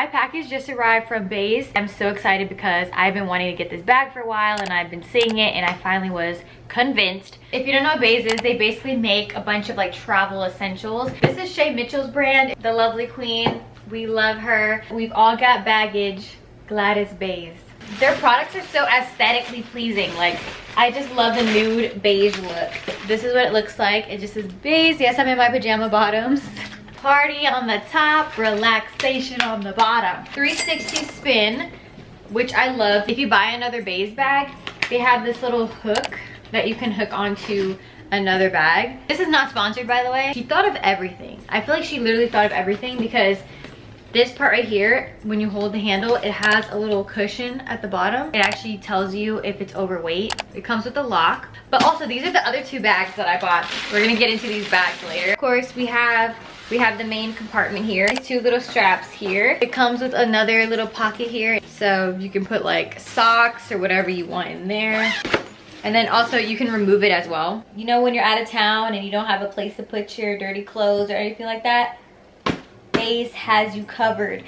my package just arrived from BÉIS. I'm so excited because I've been wanting to get this bag for a while and I've been seeing it and I finally was convinced. If you don't know what BÉIS is, they basically make a bunch of like travel essentials. This is Shay Mitchell's brand, the lovely queen. We love her. We've all got baggage. Glad it's BÉIS. Their products are so aesthetically pleasing. Like, I just love the nude beige look. This is what it looks like. It just says BÉIS. Yes, I'm in my pajama bottoms. Party on the top, relaxation on the bottom. 360 spin, which I love. If you buy another BÉIS bag, they have this little hook that you can hook onto another bag. This is not sponsored, by the way. She thought of everything. I feel like she literally thought of everything because this part right here, when you hold the handle, it has a little cushion at the bottom. It actually tells you if it's overweight. It comes with a lock. But also, these are the other two bags that I bought. We're gonna get into these bags later. Of course, we have the main compartment here. These two little straps here. It comes with another little pocket here. So you can put like socks or whatever you want in there. And then also you can remove it as well. You know, when you're out of town and you don't have a place to put your dirty clothes or anything like that, BÉIS has you covered.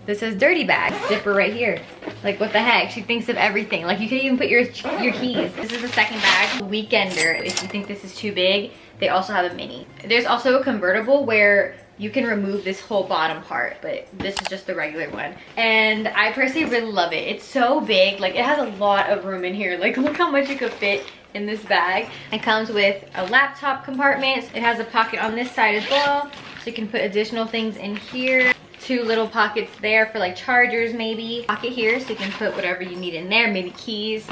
This says dirty bag, zipper right here. Like, what the heck? She thinks of everything. Like, you can even put your keys. This is the second bag, Weekender. If you think this is too big, they also have a mini. There's also a convertible where you can remove this whole bottom part, but this is just the regular one. And I personally really love it. It's so big. Like, it has a lot of room in here. Like, look how much you could fit in this bag. It comes with a laptop compartment. It has a pocket on this side as well, so you can put additional things in here. Two little pockets there for like chargers maybe. Pocket here so you can put whatever you need in there, maybe keys.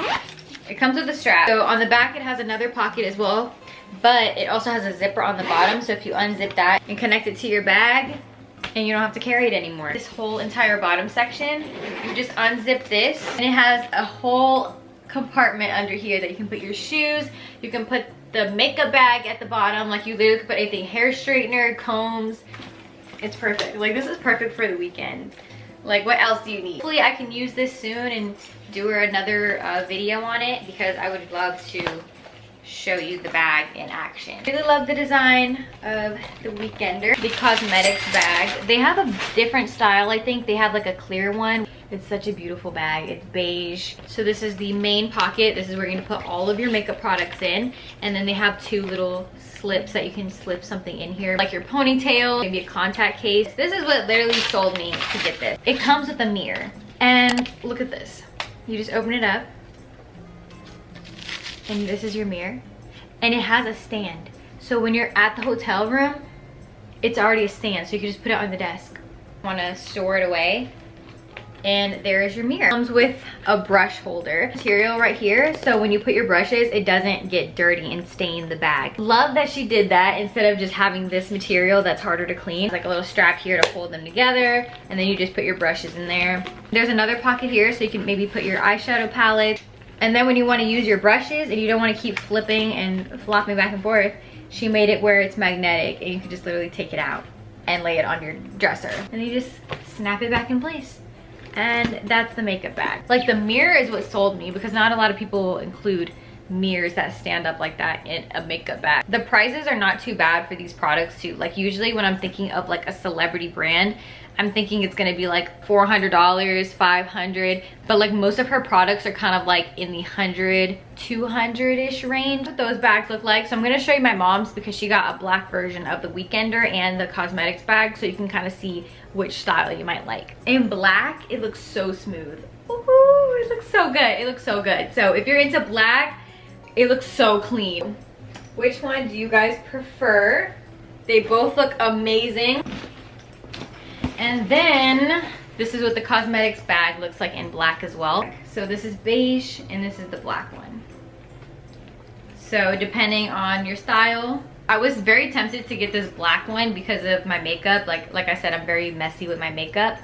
It comes with a strap. So on the back it has another pocket as well, but it also has a zipper on the bottom, so if you unzip that and connect it to your bag, and you don't have to carry it anymore. This whole entire bottom section, you just unzip this and it has a whole compartment under here that you can put your shoes. You can put the makeup bag at the bottom. Like, you literally could put anything, hair straightener, combs. It's perfect. Like, this is perfect for the weekend. Like, what else do you need? Hopefully I can use this soon and do another video on it, because I would love to show you the bag in action. I really love the design of the Weekender. The Cosmetics bag. They have a different style, I think. They have like a clear one. It's such a beautiful bag. It's beige. So this is the main pocket. This is where you're gonna put all of your makeup products in. And then they have two little slips that you can slip something in here, like your ponytail, maybe a contact case. This is what literally sold me to get this. It comes with a mirror. And look at this. You just open it up. And this is your mirror. And it has a stand. So when you're at the hotel room, it's already a stand. So you can just put it on the desk. Wanna store it away? And there is your mirror. It comes with a brush holder material right here, so when you put your brushes, it doesn't get dirty and stain the bag. Love that she did that instead of just having this material that's harder to clean. It's like a little strap here to hold them together, and then you just put your brushes in there. There's another pocket here so you can maybe put your eyeshadow palette. And then when you want to use your brushes and you don't want to keep flipping and flopping back and forth, she made it where it's magnetic and you can just literally take it out and lay it on your dresser. And you just snap it back in place. And that's the makeup bag. Like, the mirror is what sold me, because not a lot of people include mirrors that stand up like that in a makeup bag. The prices are not too bad for these products too. Like, usually when I'm thinking of like a celebrity brand, I'm thinking it's gonna be like $400, $500, but like most of her products are kind of like in the $100, $200-ish range. What those bags look like. So I'm gonna show you my mom's, because she got a black version of the Weekender and the Cosmetics bag, so you can kind of see which style you might like. In black, it looks so smooth. Ooh, it looks so good. It looks so good. So if you're into black, it looks so clean. Which one do you guys prefer? They both look amazing. And then this is what the Cosmetics bag looks like in black as well. So this is beige and this is the black one. So depending on your style, I was very tempted to get this black one because of my makeup. Like I said, I'm very messy with my makeup.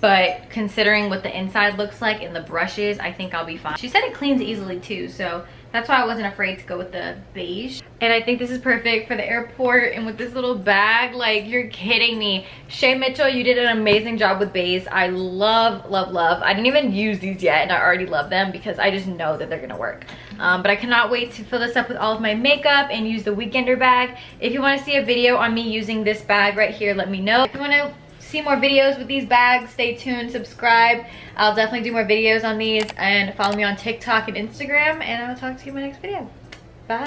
But considering what the inside looks like and the brushes, I think I'll be fine. She said it cleans easily too, so that's why I wasn't afraid to go with the beige. And I think this is perfect for the airport and with this little bag. Like, you're kidding me. Shay Mitchell, you did an amazing job with BÉIS. I love, love, love. I didn't even use these yet and I already love them because I just know that they're gonna work. But I cannot wait to fill this up with all of my makeup and use the Weekender bag. If you wanna see a video on me using this bag right here, let me know. If you wanna see more videos with these bags, stay tuned, subscribe. I'll definitely do more videos on these, and follow me on TikTok and Instagram, and I will talk to you in my next video. Bye.